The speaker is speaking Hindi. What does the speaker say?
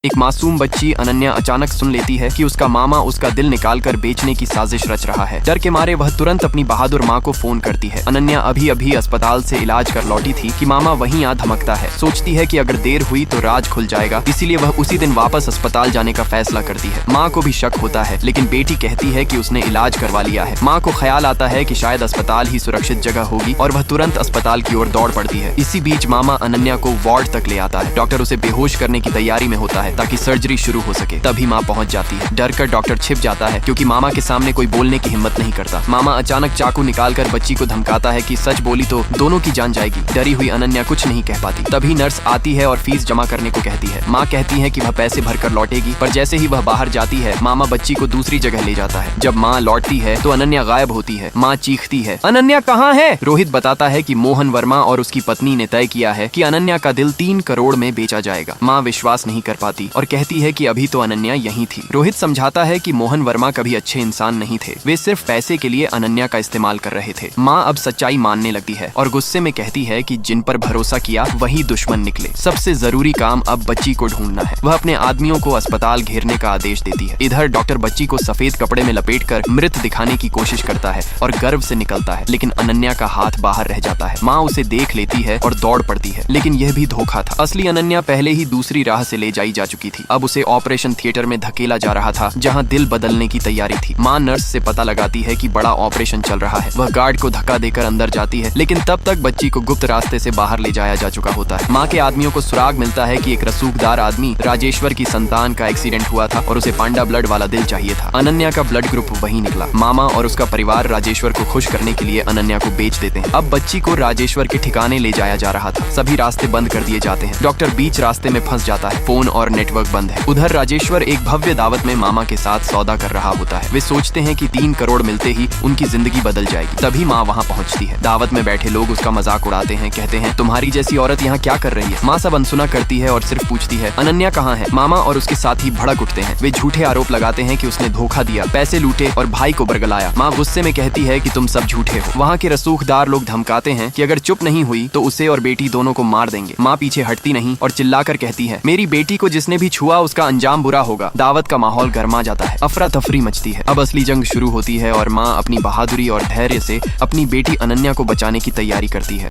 एक मासूम बच्ची अनन्या अचानक सुन लेती है कि उसका मामा उसका दिल निकालकर बेचने की साजिश रच रहा है। डर के मारे वह तुरंत अपनी बहादुर माँ को फोन करती है। अनन्या अभी अभी अस्पताल से इलाज कर लौटी थी कि मामा वहीं आ धमकता है। सोचती है कि अगर देर हुई तो राज खुल जाएगा, इसीलिए वह उसी दिन वापस अस्पताल जाने का फैसला करती है। माँ को भी शक होता है, लेकिन बेटी कहती है कि उसने इलाज करवा लिया है। माँ को ख्याल आता है कि शायद अस्पताल ही सुरक्षित जगह होगी और वह तुरंत अस्पताल की ओर दौड़ पड़ती है। इसी बीच मामा अनन्या को वार्ड तक ले आता है। डॉक्टर उसे बेहोश करने की तैयारी में होता है ताकि सर्जरी शुरू हो सके। तभी माँ पहुंच जाती है। डर कर डॉक्टर छिप जाता है क्योंकि मामा के सामने कोई बोलने की हिम्मत नहीं करता। मामा अचानक चाकू निकालकर बच्ची को धमकाता है कि सच बोली तो दोनों की जान जाएगी। डरी हुई अनन्या कुछ नहीं कह पाती। तभी नर्स आती है और फीस जमा करने को कहती है। माँ कहती है कि वह पैसे भरकर लौटेगी, पर जैसे ही वह बाहर जाती है मामा बच्ची को दूसरी जगह ले जाता है। जब माँ लौटती है तो अनन्या गायब होती है। माँ चीखती है, अनन्या कहाँ है? रोहित बताता है कि मोहन वर्मा और उसकी पत्नी ने तय किया है कि अनन्या का दिल 3 करोड़ में बेचा जाएगा। माँ विश्वास नहीं कर पाती और कहती है कि अभी तो अनन्या यहीं थी। रोहित समझाता है कि मोहन वर्मा कभी अच्छे इंसान नहीं थे, वे सिर्फ पैसे के लिए अनन्या का इस्तेमाल कर रहे थे। माँ अब सच्चाई मानने लगती है और गुस्से में कहती है कि जिन पर भरोसा किया वही दुश्मन निकले। सबसे जरूरी काम अब बच्ची को ढूंढना है। वह अपने आदमियों को अस्पताल घेरने का आदेश देती है। इधर डॉक्टर बच्ची को सफेद कपड़े में लपेटकर मृत दिखाने की कोशिश करता है और गर्व से निकलता है, लेकिन अनन्या का हाथ बाहर रह जाता है। माँ उसे देख लेती है और दौड़ पड़ती है, लेकिन यह भी धोखा था। असली अनन्या पहले ही दूसरी राह से ले जाई जा चुकी थी। अब उसे ऑपरेशन थिएटर में धकेला जा रहा था जहां दिल बदलने की तैयारी थी। माँ नर्स से पता लगाती है कि बड़ा ऑपरेशन चल रहा है। वह गार्ड को धक्का देकर अंदर जाती है, लेकिन तब तक बच्ची को गुप्त रास्ते से बाहर ले जाया जा चुका होता है। माँ के आदमियों को सुराग मिलता है कि एक रसूखदार आदमी राजेश्वर की संतान का एक्सीडेंट हुआ था और उसे पांडा ब्लड वाला दिल चाहिए था। अनन्या का ब्लड ग्रुप वही निकला। मामा और उसका परिवार राजेश्वर को खुश करने के लिए अनन्या को बेच देते हैं। अब बच्ची को राजेश्वर के ठिकाने ले जाया जा रहा था। सभी रास्ते बंद कर दिए जाते हैं। डॉक्टर बीच रास्ते में फंस जाता है। फोन और नेटवर्क बंद है। उधर राजेश्वर एक भव्य दावत में मामा के साथ सौदा कर रहा होता है। वे सोचते हैं कि 3 करोड़ मिलते ही उनकी जिंदगी बदल जाएगी। तभी माँ वहाँ पहुँचती है। दावत में बैठे लोग उसका मजाक उड़ाते हैं, कहते हैं तुम्हारी जैसी औरत यहाँ क्या कर रही है? माँ सब अनसुना करती है और सिर्फ पूछती है अनन्या कहाँ है? मामा और उसके साथी भड़क उठते हैं। वे झूठे आरोप लगाते हैं कि उसने धोखा दिया, पैसे लूटे और भाई को बरगलाया। माँ गुस्से में कहती है कि तुम सब झूठे हो। वहाँ के रसूखदार लोग धमकाते हैं कि अगर चुप नहीं हुई तो उसे और बेटी दोनों को मार देंगे। माँ पीछे हटती नहीं और चिल्लाकर कहती है मेरी बेटी को जिसने भी छुआ उसका अंजाम बुरा होगा। दावत का माहौल गर्मा जाता है। अफरा तफरी मचती है। अब असली जंग शुरू होती है और माँ अपनी बहादुरी और धैर्य से अपनी बेटी अनन्या को बचाने की तैयारी करती है।